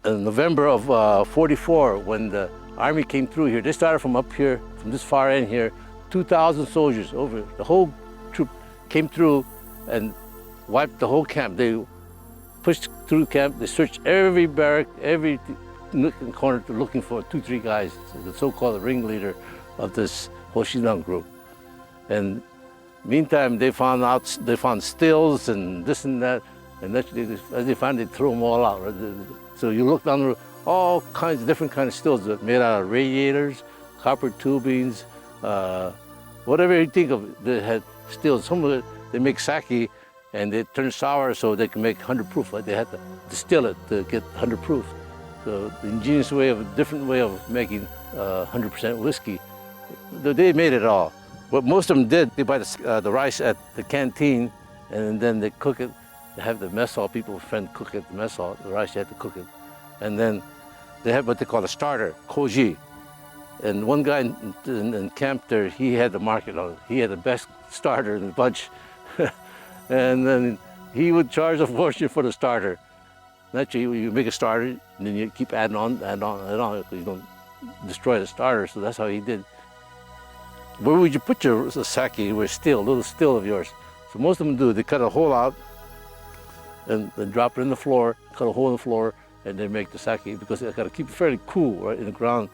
In November of 44, when the Army came through here, they started from up here, from this far end here, 2,000 soldiers over. The whole troop came through and wiped the whole camp. They pushed through the camp, they searched every barrack, every nook and corner looking for 2-3 guys, the so-called ringleader of this Hoshidan group. And meantime, they found stills and this and that, and as they found, they threw them all out. Right? So you look down the road, all kinds of different kinds of stills made out of radiators, copper tubings, whatever you think of. They had stills. Some of it they make sake, and they turn sour so they can make 100 proof. Like they had to distill it to get 100 proof. So the ingenious way of a different way of making 100% whiskey. They made it all. What most of them did, they buy the rice at the canteen, and then they cook it. They have the mess hall, people, friend cook at the mess hall, the rice, you have to cook it. And then they have what they call a starter, koji. And one guy in camp there, he had the market on it. He had the best starter in the bunch. And then he would charge a fortune for the starter. Naturally, you make a starter, and then you keep adding on, because you don't destroy the starter, so that's how he did. Where would you put your sake, where little still of yours? So most of them do, they cut a hole out, and then drop it in the floor, cut a hole in the floor, and they make the sake, because they got to keep it fairly cool, right, in the ground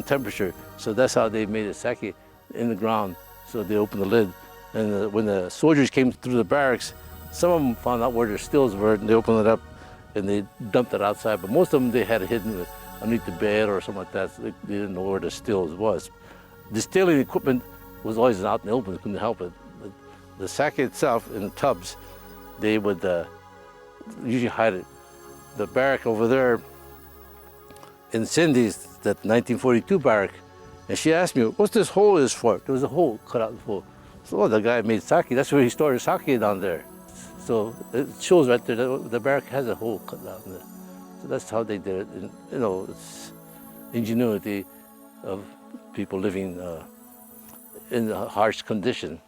temperature. So that's how they made the sake, in the ground. So they opened the lid, and when the soldiers came through the barracks, some of them found out where their stills were, and they opened it up, and they dumped it outside. But most of them, they had it hidden underneath the bed or something like that, so they didn't know where the stills was. Distilling equipment was always out in the open, they couldn't help it. The sake itself, in the tubs, they would usually hide it. The barrack over there in Cindy's, that 1942 barrack, and she asked me, what's this hole is for? There was a hole cut out in the floor. So, oh, the guy made sake, that's where he stored sake down there. So it shows right there that the barrack has a hole cut out in there. So that's how they did it. And, you know, it's ingenuity of people living in a harsh condition.